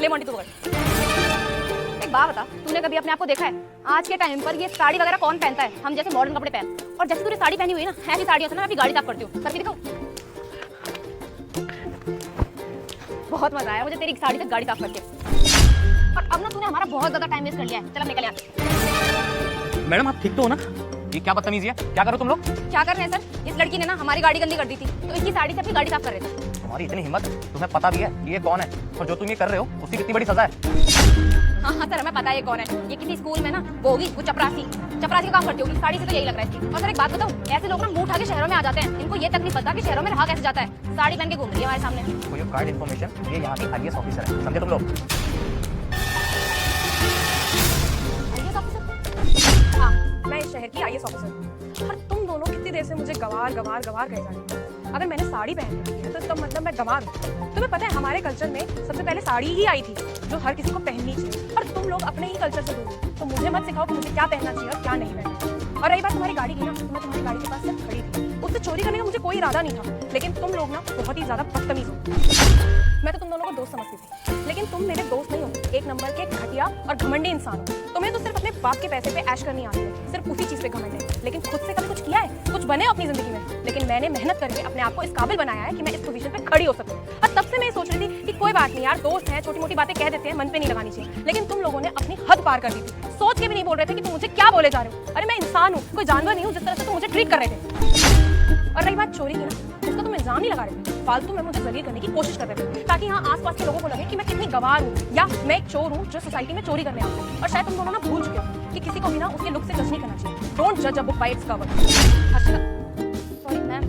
ले मोंटी तू पकड़। एक बात बता, तूने कभी अपने आप को देखा है आज के टाइम पर ये साड़ी वगैरह कौन पहनता है? हम जैसे मॉडर्न कपड़े पहन, और जैसे तूने साड़ी पहनी हुई है ना, ऐसी साड़ियों से ना मैं अपनी गाड़ी साफ करती हूँ। करके दिखाऊं? बहुत मजा आया मुझे तेरी साड़ी से गाड़ी साफ करके। और अब ना तूने हमारा बहुत ज्यादा टाइम वेस्ट कर लिया है। चल अब निकल यहाँ से। मैडम आप ठीक तो हो ना? ये क्या बदतमीजी है? क्या करो तुम लोग? क्या कर रहे हैं सर? इस लड़की ने ना हमारी गाड़ी गंदी कर दी थी, तो इसकी साड़ी से अपनी गाड़ी साफ कर रहे थे। तुम्हारी इतनी हिम्मत, तुम्हें पता भी है ये कौन है और जो तुम ये कर रहे हो उसकी कितनी बड़ी सजा है? हाँ हाँ सर, हमें पता है ये कौन है। ये किसी स्कूल में ना वो होगी, वो चपरासी का काम करती होगी। साड़ी से तो यही लग रहा है इसकी। और सर एक बात बताऊं, ऐसे लोग ना मुंह उठा के शहरों में आ जाते हैं, इनको ये तक नहीं पता कि शहरों में रहा कैसे जाता है। साड़ी पहन के घूम रही है हमारे सामने। फॉर योर काइंड इन्फॉर्मेशन, ये यहाँ की आईएएस ऑफिसर है, समझे तुम लोग? IAS officer? हाँ, मैं इस शहर की आईएएस ऑफिसर हूँ। और तुम दोनों कितनी देर से मुझे गवार गवार गवार कहे जा रही हो। अगर मैंने साड़ी पहन रखी है तो इसका मतलब मैं गंवार हूँ। तुम्हें पता है हमारे कल्चर में सबसे पहले साड़ी ही आई थी, जो हर किसी को पहननी चाहिए। और तुम लोग अपने ही कल्चर से दूर हो, तो मुझे मत सिखाओ कि मुझे क्या पहनना चाहिए और क्या नहीं पहनना चाहिए। और रही बात तुम्हारी गाड़ी की ना, तो मैं तुम्हारी गाड़ी के पास सिर्फ खड़ी थी, उससे चोरी करने का मुझे कोई इरादा नहीं था। लेकिन तुम लोग ना बहुत ही ज्यादा बदतमीज हो। मैं तो तुम दोनों को दोस्त समझती थी, लेकिन तुम मेरे दोस्त नहीं हो। एक नंबर के घटिया और घमंडी इंसान हो। तुम्हें तो सिर्फ अपने बाप के पैसे पे ऐश करनी आती है, सिर्फ उसी चीज पे घमंड है। लेकिन खुद से कभी कुछ किया है? कुछ बने अपनी जिंदगी में? लेकिन मैंने मेहनत करके अपने आप को इस काबिल बनाया है कि मैं इस पोजीशन पे खड़ी हो सकूं। और तब से मैं सोच रही थी कि कोई बात नहीं यार, दोस्त हैं, छोटी मोटी बातें कह देते हैं, मन पे नहीं लगानी चाहिए। लेकिन तुम लोगों ने अपनी हद पार कर दी थी। सोच के भी नहीं बोल रहे थे कि तुम मुझे क्या बोले जा रहे हो। अरे मैं इंसान हूँ, कोई जानवर नहीं हूँ जिस तरह से तुम मुझे ट्रीट कर रहे थे। और रही बात चोरी की ना, उसका तुम इल्जाम नहीं लगा रहे थे, फालतू में मुझे जलील करने की कोशिश कर रहे थे, ताकि यहाँ आसपास के लोगों को लगे कि मैं कितनी गवार हूँ या मैं एक चोर हूँ जो सोसाइटी में चोरी करने आता हूँ। और शायद तुम दोनों ना भूल चुके हो कि किसी को भी ना उसके लुक से जज नहीं करना चाहिए। डोंट जज a book by its cover. अच्छा सॉरी मैम,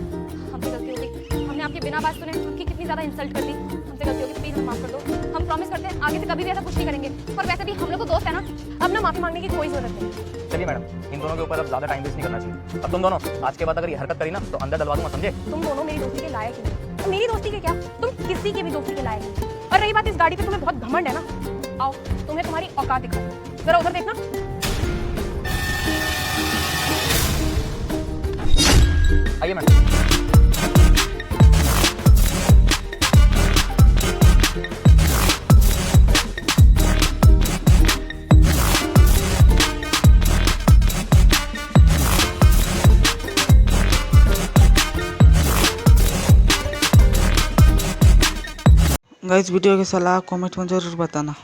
हमसे गलती हो गई। हमने आपके बिना बात सुने आपकी कितनी ज्यादा इंसल्ट कर दी। हमसे गलती होगी, प्लीज हमें माफ कर दो। हम प्रॉमिस करते हैं आगे से कभी भी ऐसा कुछ नहीं करेंगे। और वैसे भी हम लोग को दोस्त है ना, अब ना माफी मांगने की कोई जरूरत नहीं। चलिए मैडम, इन दोनों के ऊपर अब ज्यादा टाइम वेस्ट नहीं करना चाहिए। अब तुम दोनों आज के बाद अगर ये हरकत करी ना तो अंदर डलवा दूंगा, समझे? तुम दोनों मेरी दोस्ती के लायक ही नहीं। तो मेरी दोस्ती के क्या, तुम किसी की भी दोस्ती के लायक नहीं। और रही बात इस गाड़ी पे, तुम्हें बहुत घमंड है ना। आओ तुम्हें तुम्हारी औकात दिखाओ, जरा उधर देखना। आइए मैडम। गाइस वीडियो की सलाह कमेंट में ज़रूर बताना।